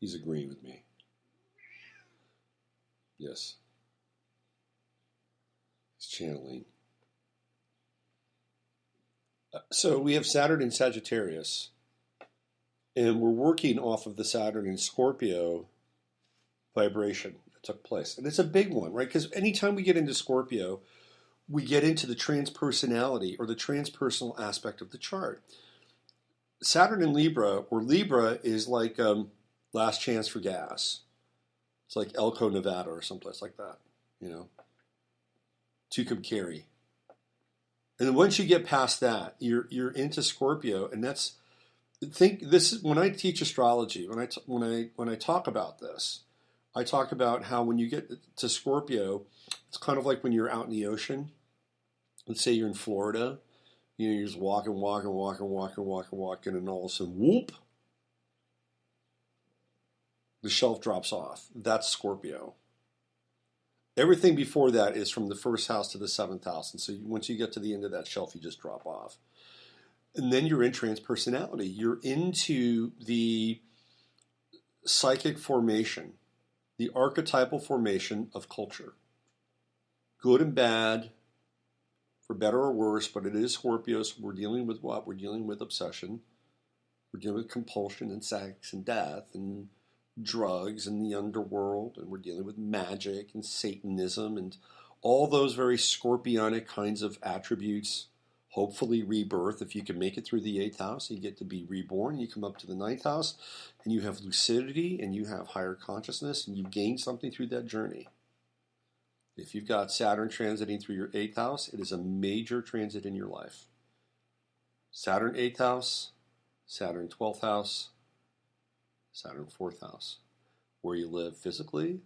He's agreeing with me. Yes. He's channeling. So we have Saturn in Sagittarius, and we're working off of the Saturn in Scorpio vibration that took place. And it's a big one, right? Because anytime we get into Scorpio, we get into the transpersonality or the transpersonal aspect of the chart. Saturn in Libra, or Libra, is like last chance for gas. It's like Elko, Nevada, or someplace like that, Tucumcari. And then once you get past that, you're into Scorpio, and when I teach astrology, when I talk about this, I talk about how when you get to Scorpio, it's kind of like when you're out in the ocean. Let's say you're in Florida, you're just walking, and all of a sudden, whoop, the shelf drops off. That's Scorpio. Everything before that is from the first house to the seventh house. And so once you get to the end of that shelf, you just drop off. And then you're in transpersonality. You're into the psychic formation, the archetypal formation of culture. Good and bad, for better or worse, but it is Scorpio, so we're dealing with what? We're dealing with obsession. We're dealing with compulsion and sex and death and drugs and the underworld, and we're dealing with magic and Satanism and all those very scorpionic kinds of attributes. Hopefully rebirth. If you can make it through the 8th house, you get to be reborn. You come up to the 9th house and you have lucidity and you have higher consciousness and you gain something through that journey. If you've got Saturn transiting through your 8th house, it is a major transit in your life. Saturn 8th house, Saturn 12th house, Saturn 4th house. Where you live physically,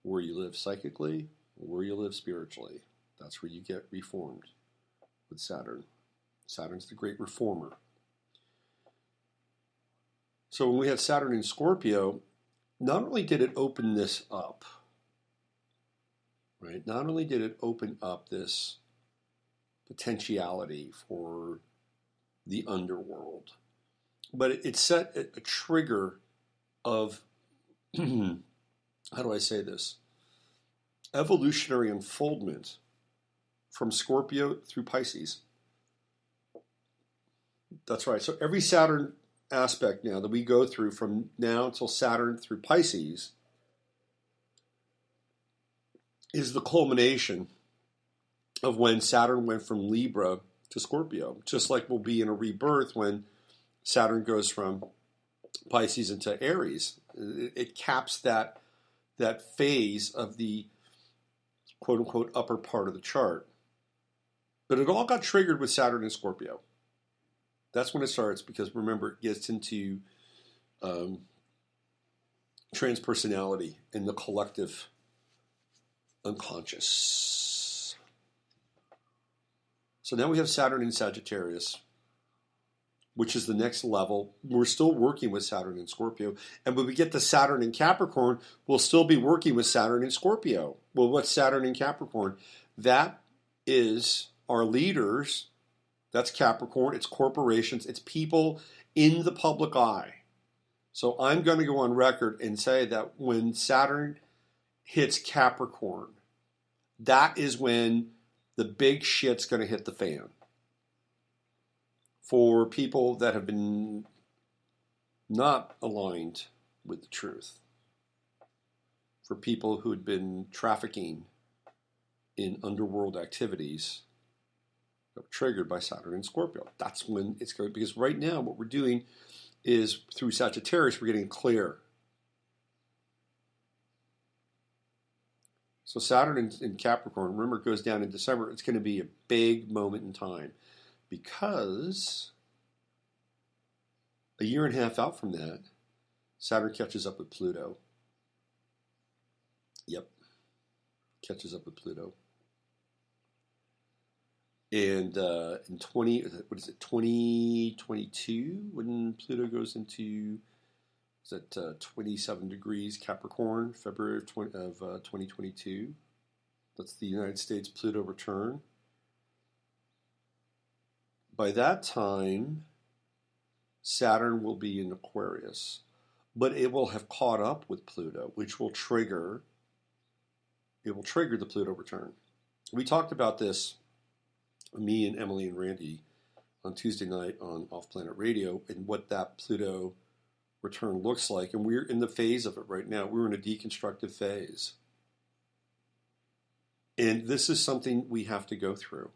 where you live psychically, where you live spiritually. That's where you get reformed with Saturn. Saturn's the great reformer. So when we had Saturn in Scorpio, not only did it open this up, right? Not only did it open up this potentiality for the underworld, but it set a trigger of, how do I say this? Evolutionary unfoldment from Scorpio through Pisces. That's right. So every Saturn aspect now that we go through from now until Saturn through Pisces is the culmination of when Saturn went from Libra to Scorpio. Just like we'll be in a rebirth when Saturn goes from Pisces into Aries. It caps that phase of the quote-unquote upper part of the chart. But it all got triggered with Saturn and Scorpio. That's when it starts, because remember, it gets into transpersonality in the collective unconscious. So now we have Saturn in Sagittarius, which is the next level. We're still working with Saturn in Scorpio. And when we get to Saturn in Capricorn, we'll still be working with Saturn in Scorpio. Well, what's Saturn in Capricorn? That is our leaders. That's Capricorn. It's corporations. It's people in the public eye. So I'm going to go on record and say that when Saturn hits Capricorn, that is when the big shit's going to hit the fan. For people that have been not aligned with the truth. For people who had been trafficking in underworld activities that were triggered by Saturn and Scorpio. That's when it's going, because right now what we're doing is through Sagittarius, we're getting clear. So Saturn in Capricorn, remember, it goes down in December. It's going to be a big moment in time, because a year and a half out from that, Saturn catches up with Pluto. Yep, catches up with Pluto. And in 2022, when Pluto goes into, 27 degrees Capricorn, February of 2022. That's the United States Pluto return. By that time, Saturn will be in Aquarius. but it will have caught up with Pluto, which will trigger the Pluto return. We talked about this, me and Emily and Randy, on Tuesday night on Off Planet Radio, and what that Pluto return looks like. And we're in the phase of it right now. We're in a deconstructive phase. And this is something we have to go through.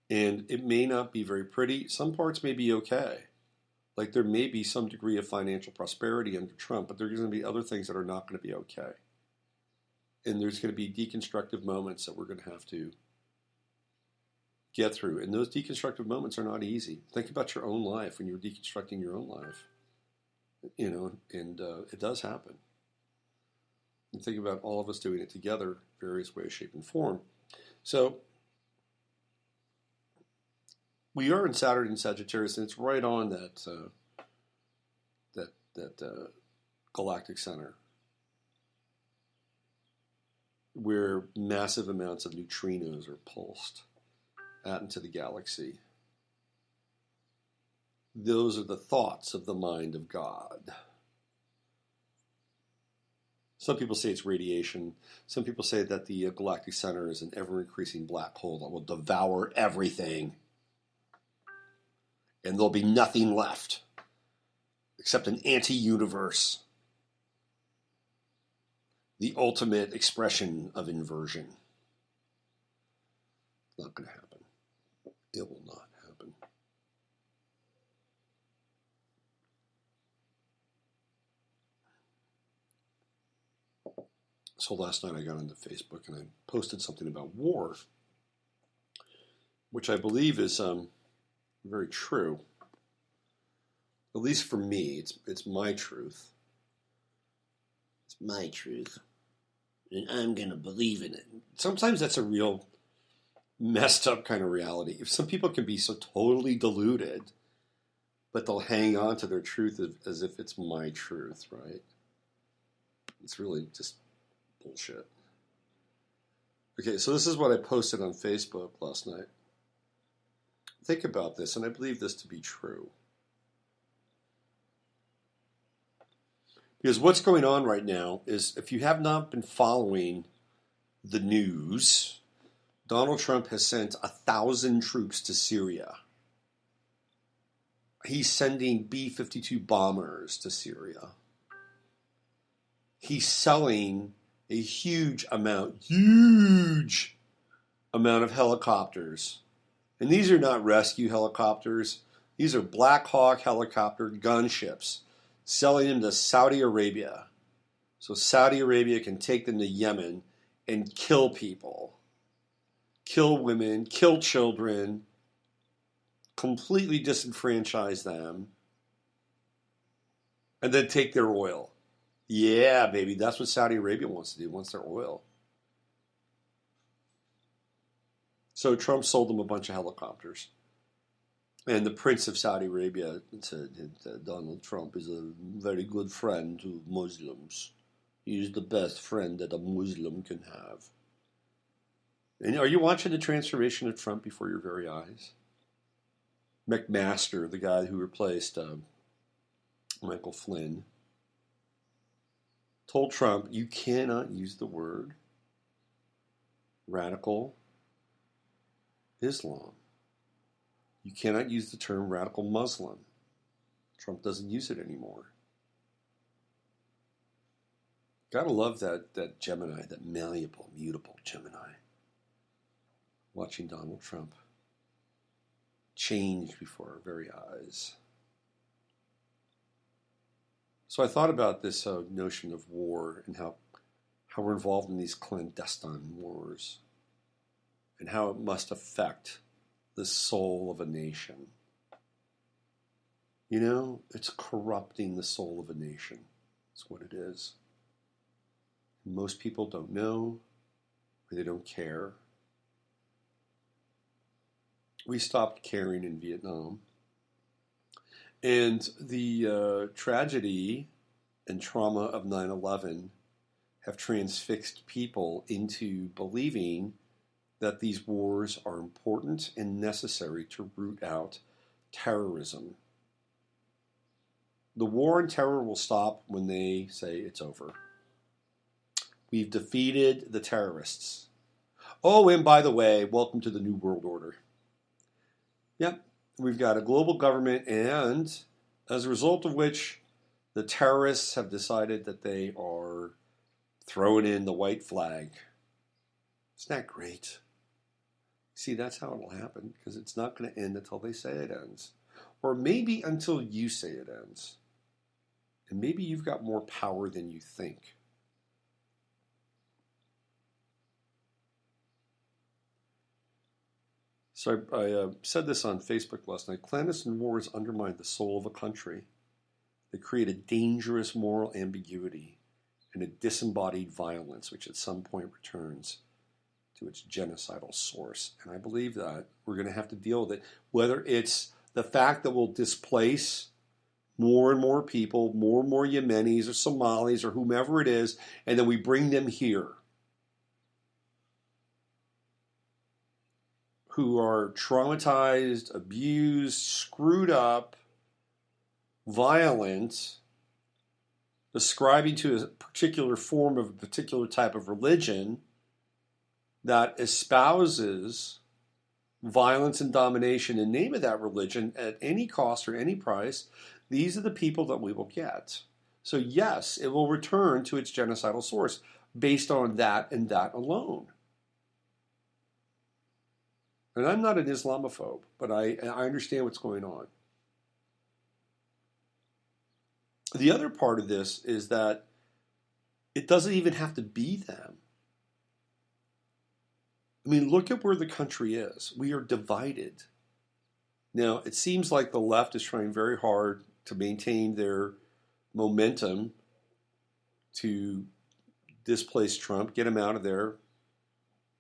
And it may not be very pretty. Some parts may be okay. Like there may be some degree of financial prosperity under Trump, but there's going to be other things that are not going to be okay. And there's going to be deconstructive moments that we're going to have to get through. And those deconstructive moments are not easy. Think about your own life when you're deconstructing your own life. And it does happen. And think about all of us doing it together, various ways, shape, and form. So we are in Saturn and Sagittarius, and it's right on that galactic center, where massive amounts of neutrinos are pulsed out into the galaxy. Those are the thoughts of the mind of God. Some people say it's radiation. Some people say that the galactic center is an ever-increasing black hole that will devour everything. And there'll be nothing left except an anti-universe. The ultimate expression of inversion. Not going to happen. It will not happen. So last night I got onto Facebook and I posted something about war, which I believe is very true. At least for me, it's my truth. It's my truth. And I'm going to believe in it. Sometimes that's a real messed up kind of reality. If some people can be so totally deluded, but they'll hang on to their truth as if it's my truth, right? It's really just bullshit. Okay, so this is what I posted on Facebook last night. Think about this, and I believe this to be true. Because what's going on right now is, if you have not been following the news, Donald Trump has sent 1,000 troops to Syria. He's sending B-52 bombers to Syria. He's selling a huge amount of helicopters. And these are not rescue helicopters. These are Black Hawk helicopter gunships, selling them to Saudi Arabia. So Saudi Arabia can take them to Yemen and kill people. Kill women, kill children, completely disenfranchise them, and then take their oil. Yeah, baby, that's what Saudi Arabia wants to do, wants their oil. So Trump sold them a bunch of helicopters. And the Prince of Saudi Arabia said that Donald Trump is a very good friend to Muslims. He's the best friend that a Muslim can have. And are you watching the transformation of Trump before your very eyes? McMaster, the guy who replaced Michael Flynn, told Trump, you cannot use the word radical Islam. You cannot use the term radical Muslim. Trump doesn't use it anymore. Gotta love that Gemini, that malleable, mutable Gemini. Watching Donald Trump change before our very eyes. So I thought about this notion of war and how we're involved in these clandestine wars and how it must affect the soul of a nation. You know, it's corrupting the soul of a nation. That's what it is. Most people don't know, or they don't care. We stopped caring in Vietnam. And the tragedy and trauma of 9/11 have transfixed people into believing that these wars are important and necessary to root out terrorism. The war on terror will stop when they say it's over. We've defeated the terrorists. Oh, and by the way, welcome to the New World Order. Yep, we've got a global government, and as a result of which, the terrorists have decided that they are throwing in the white flag. Isn't that great? See, that's how it'll happen, because it's not going to end until they say it ends. Or maybe until you say it ends. And maybe you've got more power than you think. So I said this on Facebook last night. Clandestine wars undermine the soul of a country. They create a dangerous moral ambiguity and a disembodied violence, which at some point returns to its genocidal source. And I believe that we're going to have to deal with it, whether it's the fact that we'll displace more and more people, more and more Yemenis or Somalis or whomever it is, and then we bring them here who are traumatized, abused, screwed up, violent, ascribing to a particular form of a particular type of religion that espouses violence and domination in name of that religion at any cost or any price. These are the people that we will get. So yes, it will return to its genocidal source based on that and that alone. And I'm not an Islamophobe, but I understand what's going on. The other part of this is that it doesn't even have to be them. I mean, look at where the country is. We are divided. Now, it seems like the left is trying very hard to maintain their momentum to displace Trump, get him out of there,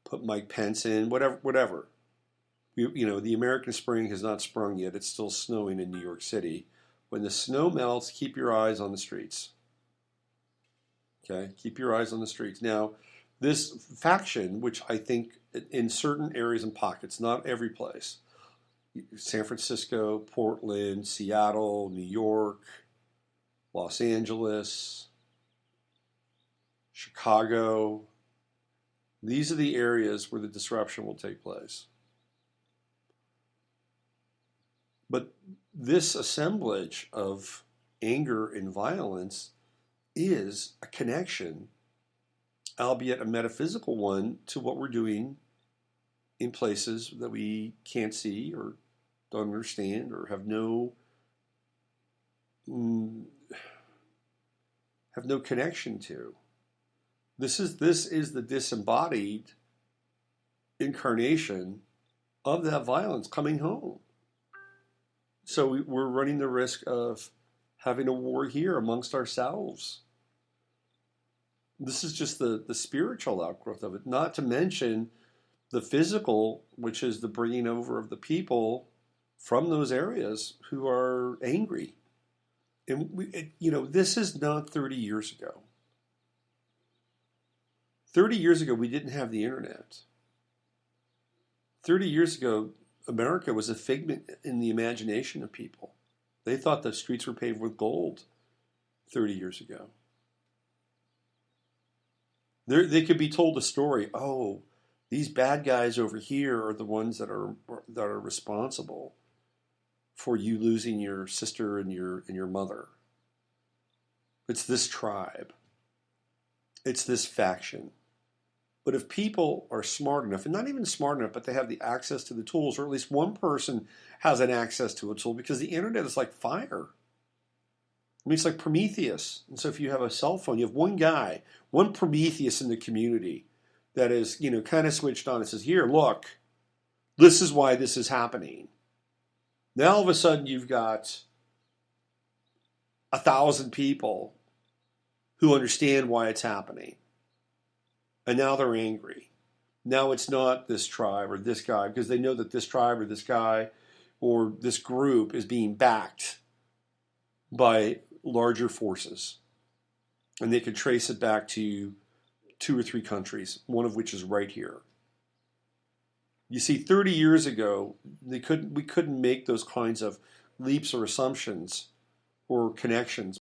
put Mike Pence in, whatever. The American spring has not sprung yet. It's still snowing in New York City. When the snow melts, keep your eyes on the streets. Okay? Keep your eyes on the streets. Now, this faction, which I think in certain areas and pockets, not every place, San Francisco, Portland, Seattle, New York, Los Angeles, Chicago, these are the areas where the disruption will take place. But this assemblage of anger and violence is a connection, albeit a metaphysical one, to what we're doing in places that we can't see or don't understand or have no connection to. This is the disembodied incarnation of that violence coming home. So we're running the risk of having a war here amongst ourselves. This is just the spiritual outgrowth of it, not to mention the physical, which is the bringing over of the people from those areas who are angry. And this is not 30 years ago. 30 years ago, we didn't have the internet. 30 years ago, America was a figment in the imagination of people. They thought the streets were paved with gold 30 years ago. They could be told a story. Oh, these bad guys over here are the ones that are responsible for you losing your sister and your mother. It's this tribe. It's this faction. But if people are smart enough, and not even smart enough, but they have the access to the tools, or at least one person has an access to a tool, because the internet is like fire. I mean, it's like Prometheus. And so if you have a cell phone, you have one guy, one Prometheus in the community that is, kind of switched on and says, here, look, this is why this is happening. Now all of a sudden you've got 1,000 people who understand why it's happening. And now they're angry. Now it's not this tribe or this guy, because they know that this tribe or this guy or this group is being backed by larger forces. And they could trace it back to 2 or 3 countries, one of which is right here. You see, 30 years ago, we couldn't make those kinds of leaps or assumptions or connections